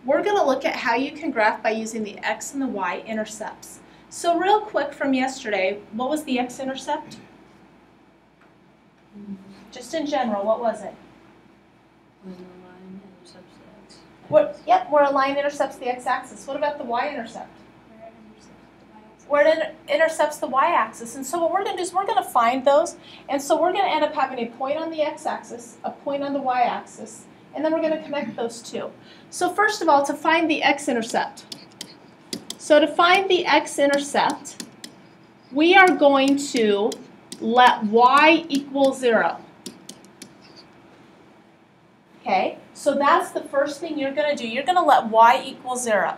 we're going to look at how you can graph by using the x and the y intercepts. So real quick from yesterday, what was the x-intercept? Just in general, what was it? When the line intercepts the x. Yep, where a line intercepts the x-axis. What about the y-intercept? Where it intercepts the y-axis. Where it intercepts the y-axis. And so what we're going to do is we're going to find those. And so we're going to end up having a point on the x-axis, a point on the y-axis, and then we're going to connect those two. So first of all, to find the x-intercept. So to find the x-intercept, we are going to let y equal 0. Okay, so that's the first thing you're going to do. You're going to let y equal 0.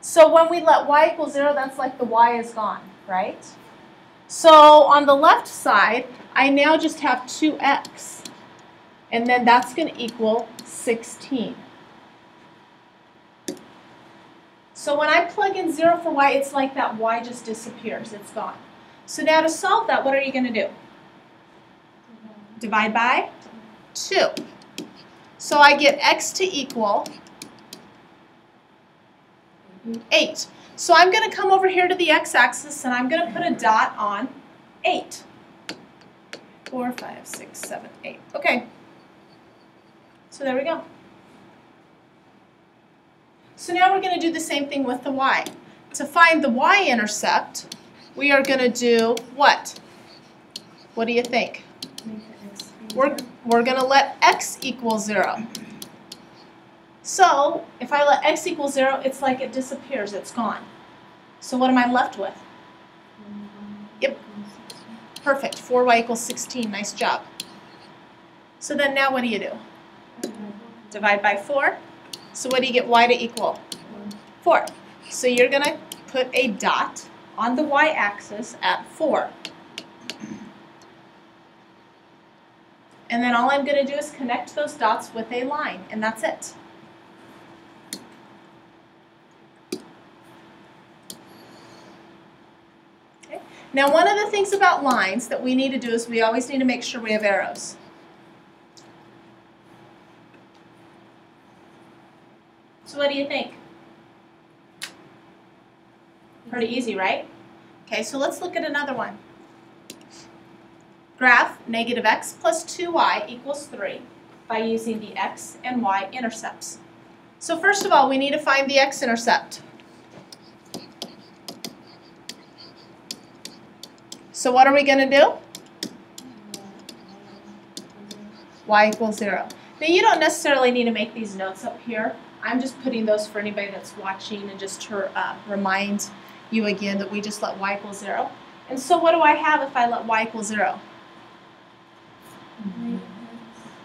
So when we let y equal 0, that's like the y is gone, right? So on the left side, I now just have 2x, and then that's going to equal 16. So when I plug in 0 for y, it's like that y just disappears. It's gone. So now to solve that, what are you going to do? Divide by 2. So I get x to equal 8. So I'm going to come over here to the x-axis, and I'm going to put a dot on 8. 4, 5, 6, 7, 8. Okay. So there we go. So now we're going to do the same thing with the y. To find the y-intercept, we are going to do what? What do you think? We're going to let x equal 0. So if I let x equal 0, it's like it disappears. It's gone. So what am I left with? Yep. Perfect. 4y equals 16. Nice job. So then now what do you do? Divide by 4. So what do you get y to equal? 4. So you're going to put a dot on the y-axis at 4. And then all I'm going to do is connect those dots with a line, and that's it. Okay. Now one of the things about lines that we need to do is we always need to make sure we have arrows. So what do you think? Pretty easy, right? Okay, so let's look at another one. Graph negative x plus 2y equals 3 by using the x and y intercepts. So first of all, we need to find the x-intercept. So what are we going to do? Y equals 0. Now you don't necessarily need to make these notes up here. I'm just putting those for anybody that's watching and just to remind you again that we just let y equal 0. And so what do I have if I let y equal 0?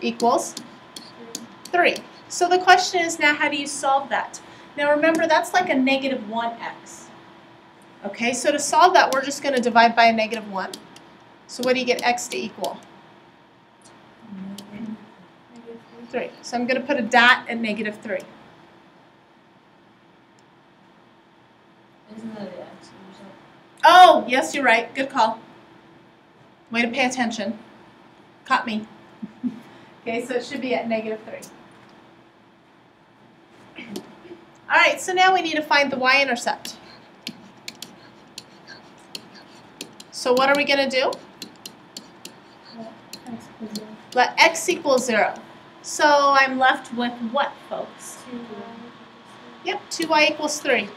Equals 3. So the question is now, how do you solve that? Now remember, that's like a negative 1x. Okay, so to solve that, we're just going to divide by a negative 1. So what do you get x to equal? 3. So I'm going to put a dot at negative 3. Isn't that the x-intercept? Oh, yes, you're right. Good call. Way to pay attention. Caught me. Okay, so it should be at negative 3. All right, so now we need to find the y-intercept. So what are we going to do? Let x equal 0. So I'm left with what, folks? 2y. Yep, 2y equals 3.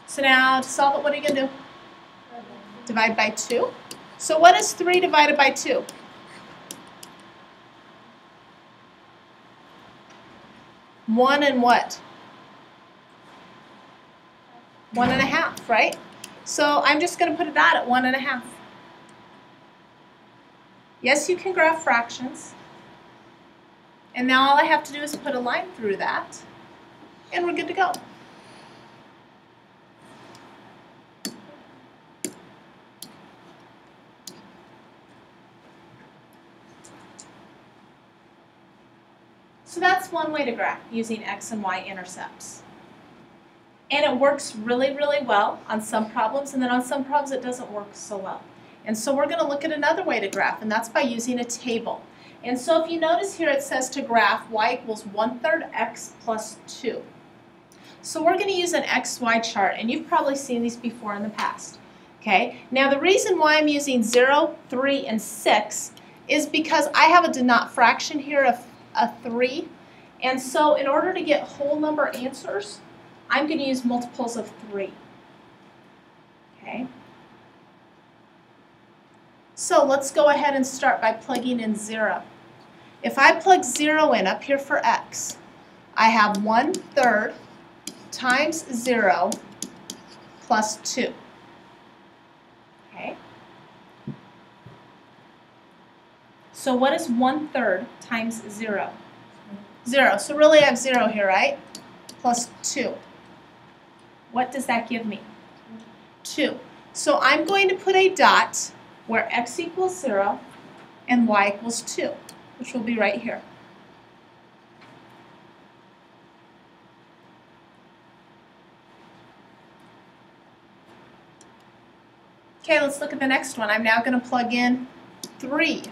So now to solve it, what are you going to do? Divide by 2. So what is 3 divided by 2? 1 and what? 1.5, right? So I'm just going to put a dot at 1.5. Yes, you can graph fractions. And now all I have to do is put a line through that, and we're good to go. So that's one way to graph using x and y intercepts. And it works really, really well on some problems, and then on some problems it doesn't work so well. And so we're going to look at another way to graph, and that's by using a table. And so if you notice here it says to graph y equals 1/3 x plus 2. So we're going to use an XY chart, and you've probably seen these before in the past. Okay, now the reason why I'm using 0, 3, and 6 is because I have a denote fraction here of a 3, and so in order to get whole number answers, I'm going to use multiples of 3. Okay. So let's go ahead and start by plugging in 0. If I plug 0 in up here for x, I have 1/3 times 0 plus 2. Okay. So what is 1/3 times 0? 0. So really I have 0 here, right? Plus 2. What does that give me? 2. So I'm going to put a dot where x equals 0 and y equals 2, which will be right here. Okay, let's look at the next one. I'm now going to plug in 3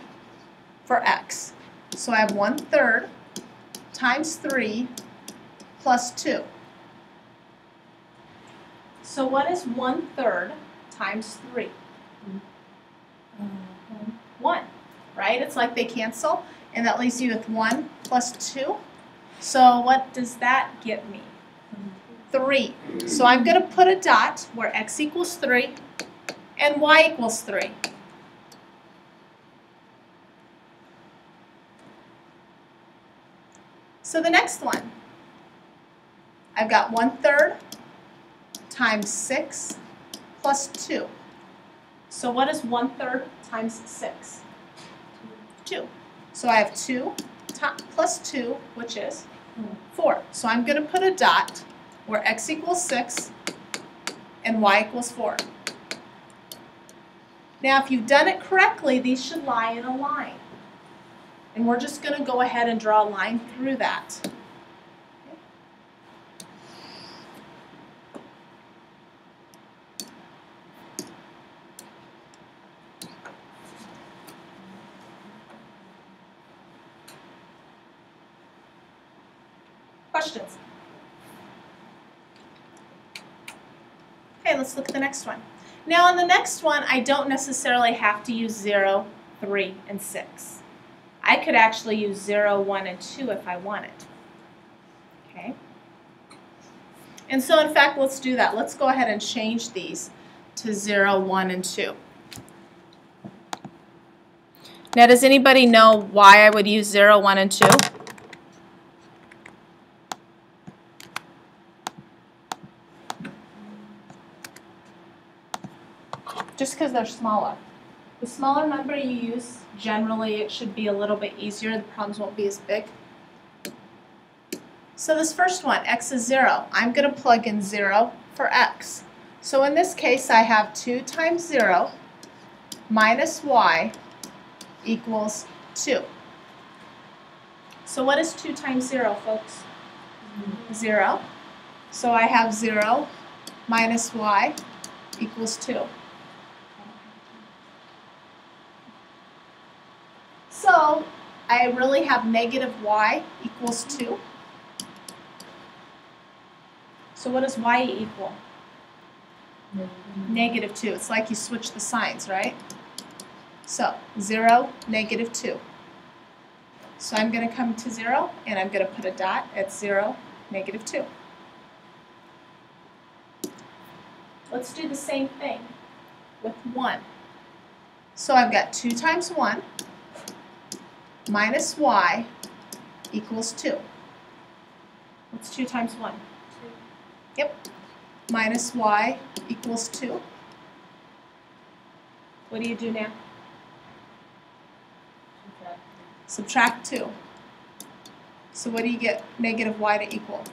for x. So I have 1/3 times 3 plus 2. So what is 1/3 times 3? 1, right? It's like they cancel, and that leaves you with 1 plus 2. So what does that get me? 3. So I'm going to put a dot where x equals 3 and y equals 3. So the next one, I've got 1/3 times 6 plus 2. So what is 1/3 times 6? 2. So I have 2 plus 2, which is 4. So I'm going to put a dot where x equals 6 and y equals 4. Now if you've done it correctly, these should lie in a line. And we're just going to go ahead and draw a line through that. Questions? Okay, let's look at the next one. Now on the next one, I don't necessarily have to use 0, 3, and 6. I could actually use 0, 1, and 2 if I wanted. Okay? And so in fact, let's do that. Let's go ahead and change these to 0, 1, and 2. Now does anybody know why I would use 0, 1, and 2? Just because they're smaller. The smaller number you use, generally it should be a little bit easier. The problems won't be as big. So this first one, x is 0. I'm going to plug in 0 for x. So in this case, I have 2 times 0 minus y equals 2. So what is 2 times 0, folks? 0. So I have 0 minus y equals 2. So I really have negative y equals 2. So what does y equal? Negative 2. It's like you switch the signs, right? So 0, negative 2. So I'm going to come to 0, and I'm going to put a dot at 0, negative 2. Let's do the same thing with 1. So I've got 2 times 1 minus y equals 2. What's 2 times 1? 2. Yep. Minus y equals 2. What do you do now? Subtract 2. So what do you get negative y to equal?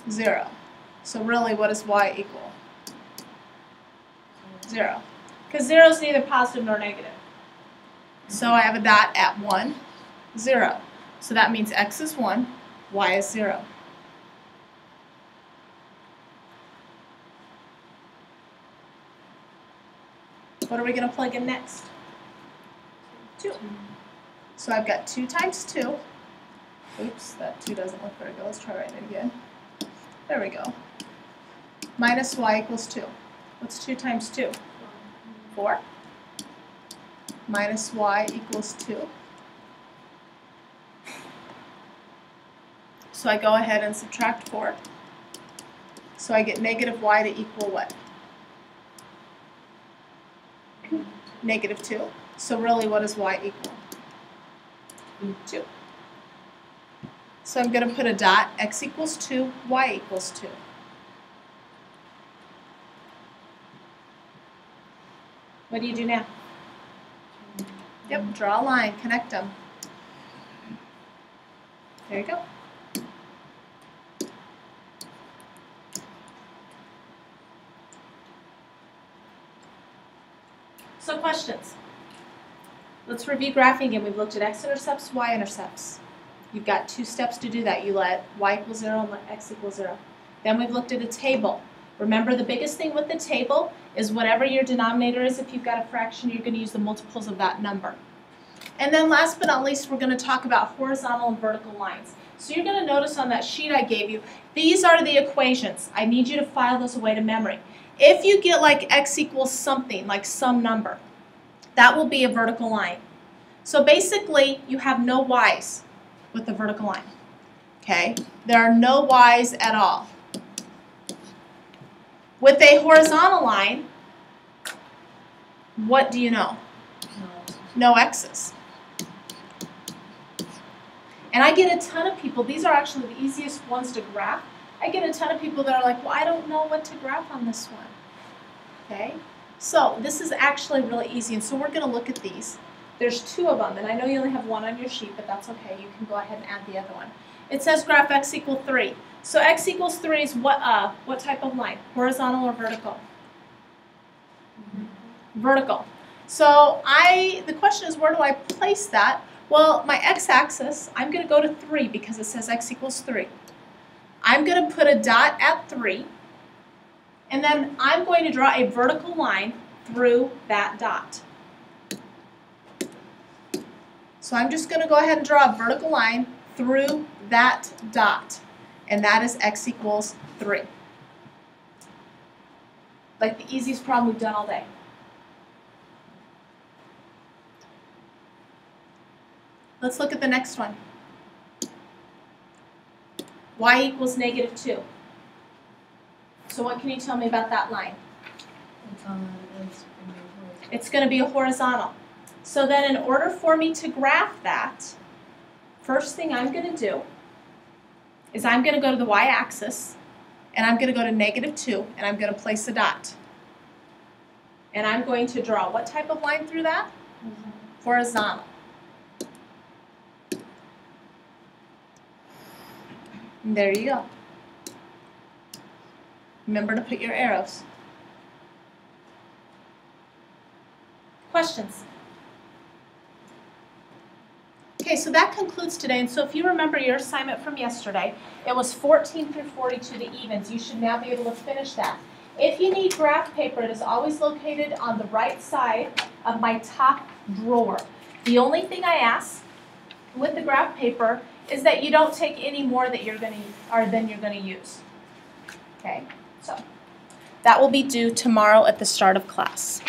0. So really, what does y equal? 0. Because 0 is neither positive nor negative. So I have a dot at 1, 0. So that means x is 1, y is 0. What are we going to plug in next? 2. So I've got 2 times 2. Oops, that 2 doesn't look very good. Let's try writing it again. There we go. Minus y equals 2. What's 2 times 2? 4. Minus y equals 2. So I go ahead and subtract 4. So I get negative y to equal what? Negative 2. So really, what does y equal? 2. So I'm going to put a dot, x equals 2, y equals 2. What do you do now? Yep, draw a line, connect them. There you go. So questions. Let's review graphing again. We've looked at x-intercepts, y-intercepts. You've got 2 steps to do that. You let y equal 0 and let x equal 0. Then we've looked at a table. Remember, the biggest thing with the table is whatever your denominator is, if you've got a fraction, you're going to use the multiples of that number. And then last but not least, we're going to talk about horizontal and vertical lines. So you're going to notice on that sheet I gave you, these are the equations. I need you to file those away to memory. If you get like x equals something, like some number, that will be a vertical line. So basically, you have no y's with the vertical line. Okay? There are no y's at all. With a horizontal line, what do you know? No x's. And I get a ton of people, these are actually the easiest ones to graph. I get a ton of people that are like, well, I don't know what to graph on this one. Okay? So this is actually really easy, and so we're going to look at these. There's 2 of them, and I know you only have 1 on your sheet, but that's okay. You can go ahead and add the other one. It says graph x equal 3. So x equals 3 is what type of line? Horizontal or vertical? Vertical. So the question is, where do I place that? Well, my x-axis, I'm going to go to 3 because it says x equals 3. I'm going to put a dot at 3, and then I'm going to draw a vertical line through that dot. So I'm just going to go ahead and draw a vertical line through that dot, and that is x equals 3. Like the easiest problem we've done all day. Let's look at the next one. Y equals negative 2. So what can you tell me about that line? It's going to be a horizontal. So then in order for me to graph that, first thing I'm going to do is I'm going to go to the y-axis, and I'm going to go to negative 2, and I'm going to place a dot. And I'm going to draw what type of line through that? Horizontal. And there you go. Remember to put your arrows. Questions? Okay, so that concludes today. And so if you remember your assignment from yesterday, it was 14 through 42, the evens. You should now be able to finish that. If you need graph paper, it is always located on the right side of my top drawer. The only thing I ask with the graph paper is that you don't take any more than you're going to use. Okay, so that will be due tomorrow at the start of class.